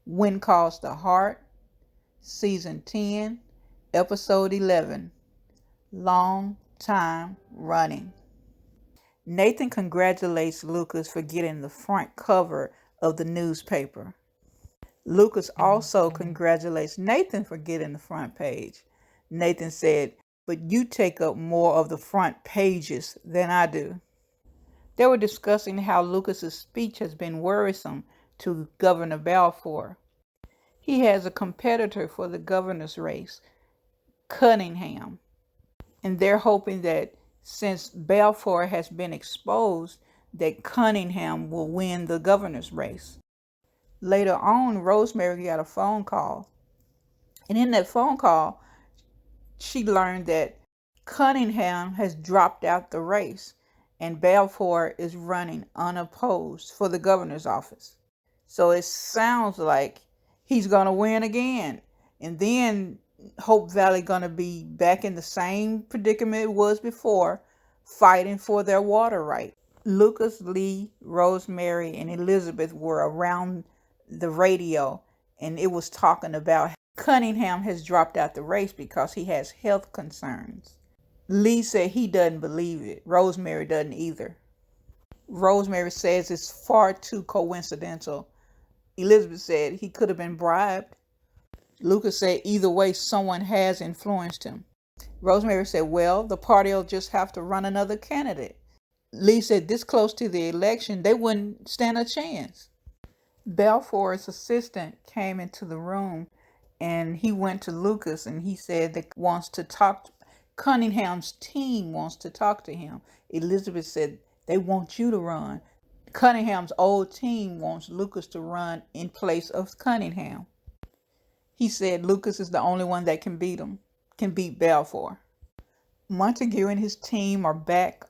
When Calls the Heart, Season 10, Episode 11, Long Time Running. Nathan congratulates Lucas for getting the front cover of the newspaper. Lucas also congratulates Nathan for getting the front page. Nathan said, "But you take up more of the front pages than I do." They were discussing how Lucas's speech has been worrisome to Governor Balfour. He has a competitor for the governor's race, Cunningham, and they're hoping that since Balfour has been exposed, that Cunningham will win the governor's race. Later on, Rosemary got a phone call, and in that phone call, she learned that Cunningham has dropped out the race and Balfour is running unopposed for the governor's office. So it sounds like he's going to win again. And then Hope Valley going to be back in the same predicament it was before, fighting for their water right. Lucas, Lee, Rosemary, and Elizabeth were around the radio, and it was talking about Cunningham has dropped out the race because he has health concerns. Lee said he doesn't believe it. Rosemary doesn't either. Rosemary says it's far too coincidental. Elizabeth said he could have been bribed. Lucas said either way, someone has influenced him. Rosemary said, well, the party will just have to run another candidate. Lee said this close to the election, they wouldn't stand a chance. Balfour's assistant came into the room and he went to Lucas and he said that wants to talk. Cunningham's team wants to talk to him. Elizabeth said they want you to run. Cunningham's old team wants Lucas to run in place of Cunningham. He said Lucas is the only one that can beat Balfour. Montague and his team are back.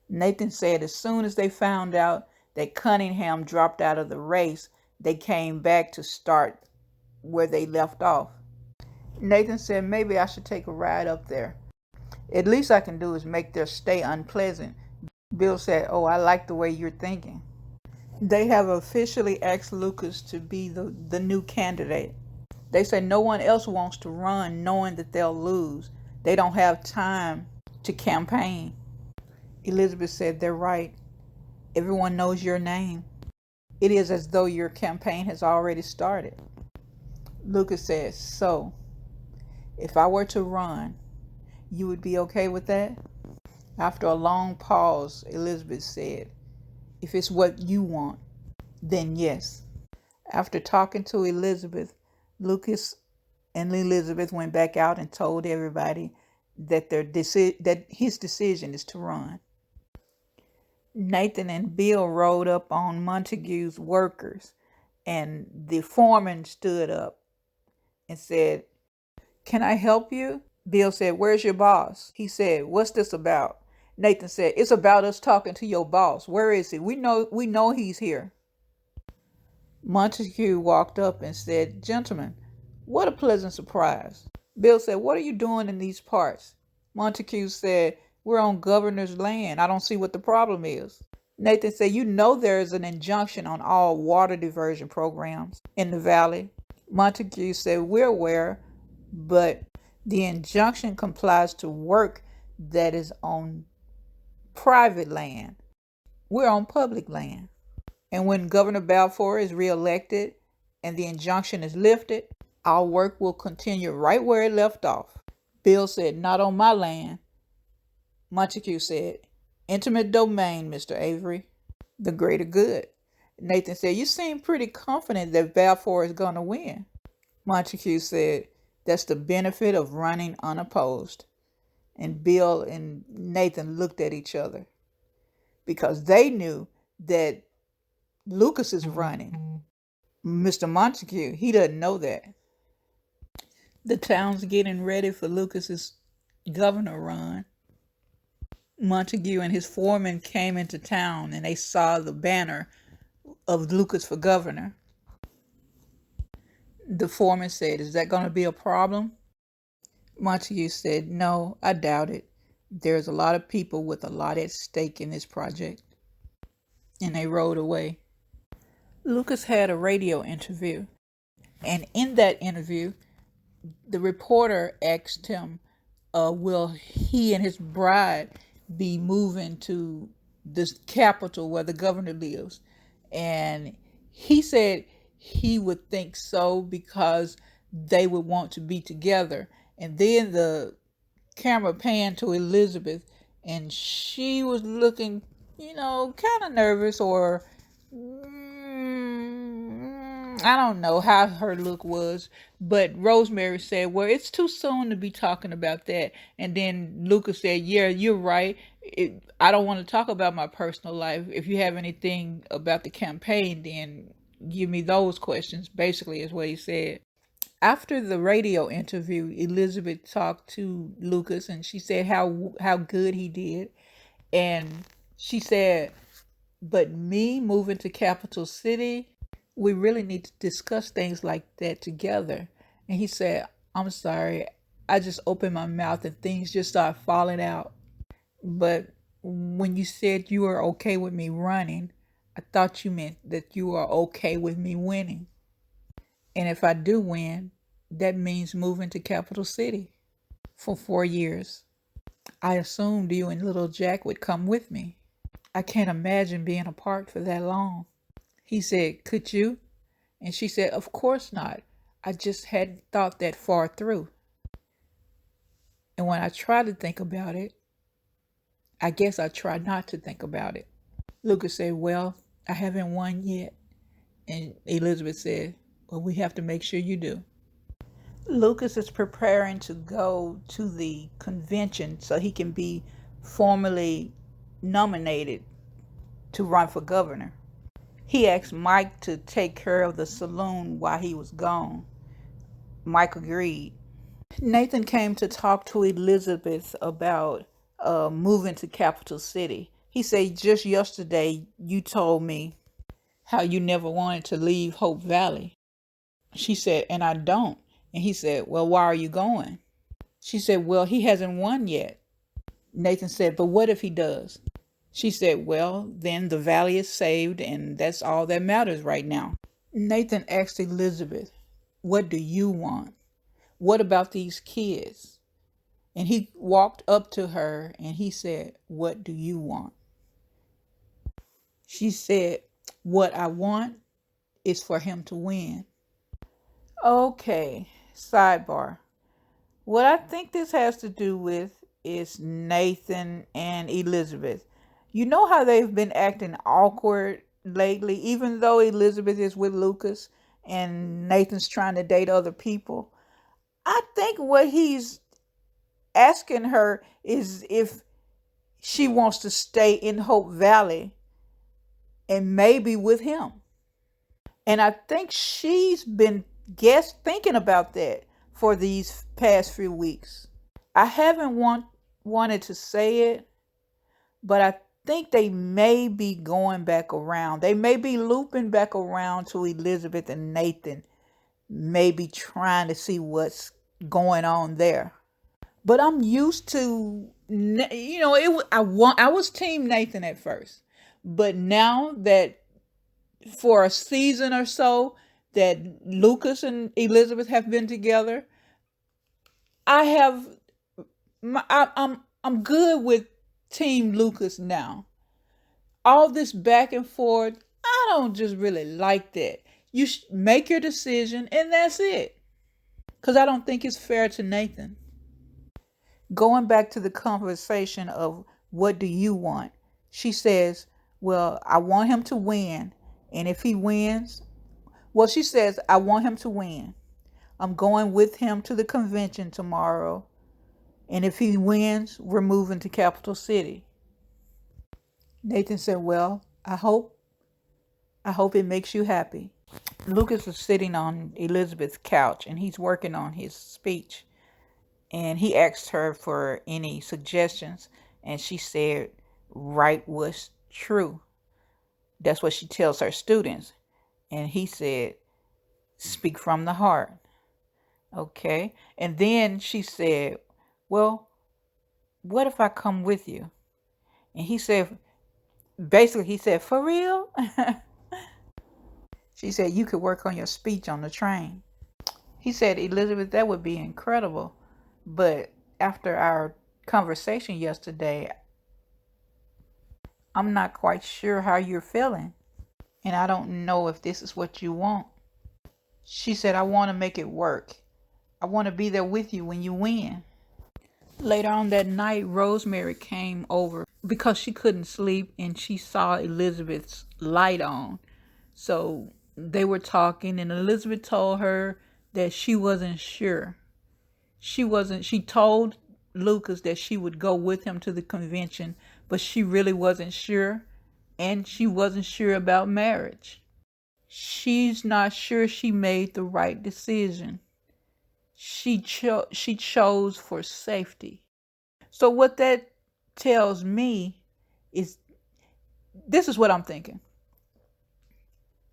Nathan said as soon as they found out that Cunningham dropped out of the race, they came back to start where they left off. Nathan said maybe I should take a ride up there. At least I can do is make their stay unpleasant. Bill said, oh, I like the way you're thinking. They have officially asked Lucas to be the new candidate. They say no one else wants to run knowing that they'll lose. They don't have time to campaign. Elizabeth said, they're right. Everyone knows your name. It is as though your campaign has already started. Lucas said, so, if I were to run, you would be okay with that? After a long pause, Elizabeth said, if it's what you want, then yes. After talking to Elizabeth, Lucas and Elizabeth went back out and told everybody that that his decision is to run. Nathan and Bill rode up on Montague's workers, and the foreman stood up and said, can I help you? Bill said, where's your boss? He said, what's this about? Nathan said, it's about us talking to your boss. Where is he? We know he's here. Montague walked up and said, gentlemen, what a pleasant surprise. Bill said, what are you doing in these parts? Montague said, we're on governor's land. I don't see what the problem is. Nathan said, you know there is an injunction on all water diversion programs in the valley. Montague said, we're aware, but the injunction complies to work that is on private land. We're on public land. And when Governor Balfour is reelected and the injunction is lifted, our work will continue right where it left off. Bill said, not on my land. Montague said, intimate domain, Mr. Avery. The greater good. Nathan said, you seem pretty confident that Balfour is going to win. Montague said, that's the benefit of running unopposed. And Bill and Nathan looked at each other because they knew that Lucas is running. Mr. Montague, he doesn't know that. The town's getting ready for Lucas's governor run. Montague and his foreman came into town and they saw the banner of Lucas for governor. The foreman said, is that going to be a problem? Montague said, no, I doubt it. There's a lot of people with a lot at stake in this project. And they rode away. Lucas had a radio interview. And in that interview, the reporter asked him, will he and his bride be moving to this capital where the governor lives? And he said he would think so because they would want to be together. And then the camera panned to Elizabeth, and she was looking, kind of nervous, or I don't know how her look was. But Rosemary said, well, it's too soon to be talking about that. And then Lucas said, yeah, you're right. I don't want to talk about my personal life. If you have anything about the campaign, then give me those questions, basically, is what he said. After the radio interview, Elizabeth talked to Lucas, and she said how good he did. And she said, but me moving to Capital City, we really need to discuss things like that together. And he said, I'm sorry, I just opened my mouth and things just started falling out. But when you said you were okay with me running, I thought you meant that you are okay with me winning. And if I do win, that means moving to Capital City for 4 years. I assumed you and little Jack would come with me. I can't imagine being apart for that long. He said, could you? And she said, of course not. I just hadn't thought that far through. And when I try to think about it, I guess I try not to think about it. Lucas said, well, I haven't won yet. And Elizabeth said, well, we have to make sure you do. Lucas is preparing to go to the convention so he can be formally nominated to run for governor. He asked Mike to take care of the saloon while he was gone. Mike agreed. Nathan came to talk to Elizabeth about moving to Capital City. He said, just yesterday you told me how you never wanted to leave Hope Valley. She said, and I don't. And he said, well, why are you going? She said, well, he hasn't won yet. Nathan said, but what if he does? She said, well, then the valley is saved, and that's all that matters right now. Nathan asked Elizabeth, what do you want? What about these kids? And he walked up to her and he said, what do you want? She said, what I want is for him to win. Okay, sidebar. What I think this has to do with is Nathan and Elizabeth. You know how they've been acting awkward lately, even though Elizabeth is with Lucas and Nathan's trying to date other people. I think what he's asking her is if she wants to stay in Hope Valley and maybe with him. And I think she's been thinking about that for these past few weeks. I haven't wanted to say it, but I think they may be going back around. They may be looping back around to Elizabeth and Nathan, maybe trying to see what's going on there. But I'm used to, I was Team Nathan at first, but now that for a season or so that Lucas and Elizabeth have been together, I'm good with Team Lucas now. All this back and forth, I don't just really like that. You make your decision and that's it. Because I don't think it's fair to Nathan. Going back to the conversation of what do you want? She says, well, I want him to win. And if he wins, well, she says, I want him to win. I'm going with him to the convention tomorrow. And if he wins, we're moving to Capital City. Nathan said, well, I hope it makes you happy. Lucas is sitting on Elizabeth's couch and he's working on his speech. And he asked her for any suggestions. And she said, write what's true. That's what she tells her students. And he said, speak from the heart. Okay. And then she said, well, what if I come with you? And he said, for real? She said, you could work on your speech on the train. He said, Elizabeth, that would be incredible. But after our conversation yesterday, I'm not quite sure how you're feeling. And I don't know if this is what you want. She said, I want to make it work. I want to be there with you when you win. Later on that night, Rosemary came over because she couldn't sleep and she saw Elizabeth's light on. So they were talking and Elizabeth told her that she wasn't sure. She told Lucas that she would go with him to the convention, but she really wasn't sure. And she wasn't sure about marriage. She's not sure she made the right decision. She chose for safety. So what that tells me is, this is what I'm thinking.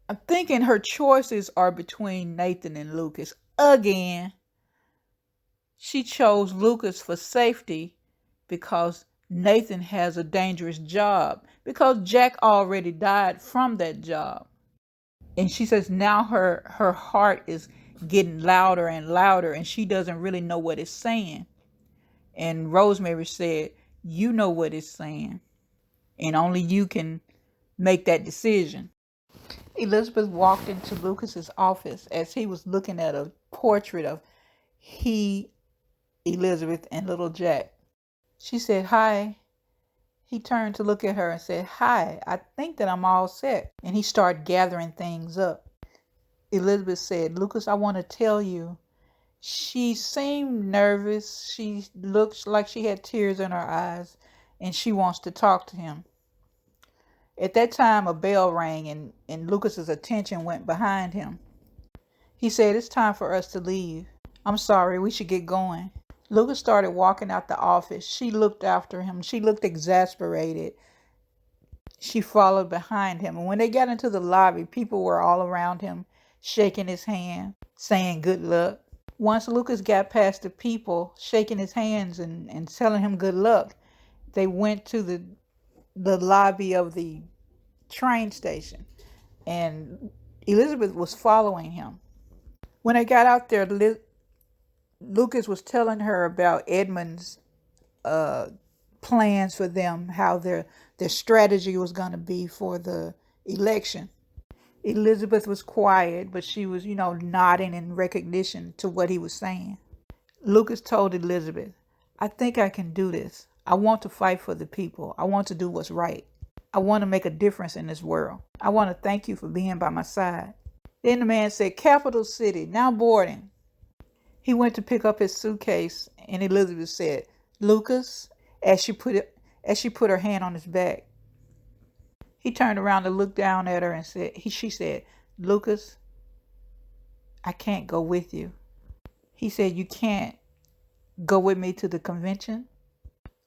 I'm thinking her choices are between Nathan and Lucas. Again, she chose Lucas for safety because Nathan has a dangerous job, because Jack already died from that job. And she says now her heart is getting louder and louder and she doesn't really know what it's saying. And Rosemary said, you know what it's saying. And only you can make that decision. Elizabeth walked into Lucas's office as he was looking at a portrait of Elizabeth, and little Jack. She said, hi. He turned to look at her and said, hi, I think that I'm all set. And he started gathering things up. Elizabeth said, Lucas, I want to tell you. She seemed nervous. She looked like she had tears in her eyes, and she wants to talk to him. At that time, a bell rang, and Lucas's attention went behind him. He said, it's time for us to leave. I'm sorry, we should get going. Lucas started walking out the office. She looked after him. She looked exasperated. She followed behind him. And when they got into the lobby, people were all around him, shaking his hand, saying good luck. Once Lucas got past the people, shaking his hands and telling him good luck, they went to the lobby of the train station. And Elizabeth was following him. When they got out there, Lucas was telling her about Edmund's plans for them, how their strategy was going to be for the election. Elizabeth was quiet, but she was, nodding in recognition to what he was saying. Lucas told Elizabeth, I think I can do this. I want to fight for the people. I want to do what's right. I want to make a difference in this world. I want to thank you for being by my side. Then the man said, Capital City, now boarding. He went to pick up his suitcase, and Elizabeth said, Lucas, as she put her hand on his back. He turned around to look down at her and she said, Lucas, I can't go with you. He said, you can't go with me to the convention?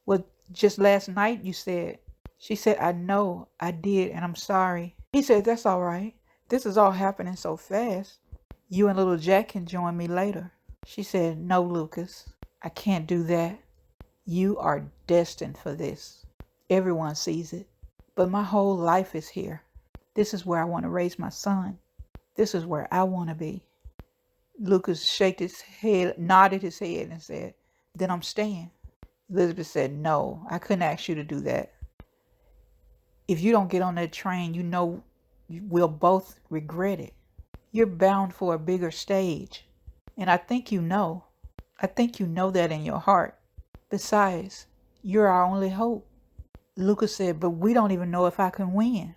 Well, just last night you said. She said, I know, I did, and I'm sorry. He said, that's all right. This is all happening so fast. You and little Jack can join me later. She said, no, Lucas, I can't do that. You are destined for this. Everyone sees it. But my whole life is here. This is where I want to raise my son. This is where I want to be. Lucas shook his head, nodded his head, and said, then I'm staying. Elizabeth said, no, I couldn't ask you to do that. If you don't get on that train, we'll both regret it. You're bound for a bigger stage. And I think you know. I think you know that in your heart. Besides, you're our only hope. Lucas said, but we don't even know if I can win.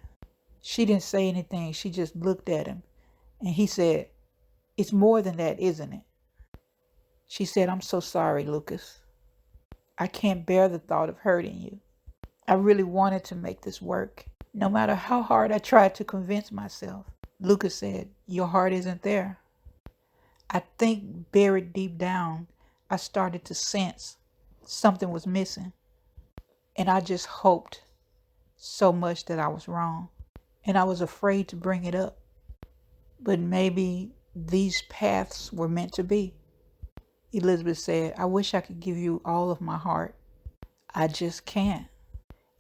She didn't say anything. She just looked at him. And he said, it's more than that, isn't it? She said, I'm so sorry, Lucas. I can't bear the thought of hurting you. I really wanted to make this work, no matter how hard I tried to convince myself. Lucas said, your heart isn't there. I think buried deep down, I started to sense something was missing. And I just hoped so much that I was wrong. And I was afraid to bring it up. But maybe these paths were meant to be. Elizabeth said, I wish I could give you all of my heart. I just can't.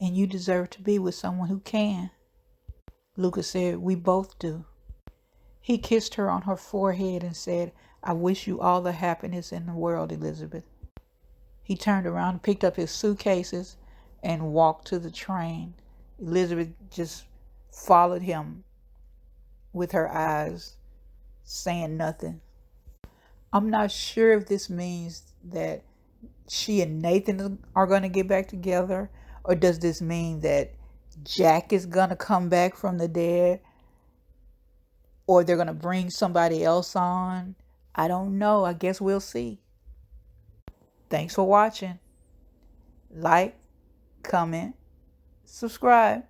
And you deserve to be with someone who can. Lucas said, we both do. He kissed her on her forehead and said, I wish you all the happiness in the world, Elizabeth. He turned around, picked up his suitcases, and walked to the train. Elizabeth just followed him with her eyes, saying nothing. I'm not sure if this means that she and Nathan are going to get back together, or does this mean that Jack is going to come back from the dead, or they're going to bring somebody else on. I don't know. I guess we'll see. Thanks for watching. Like, comment, subscribe.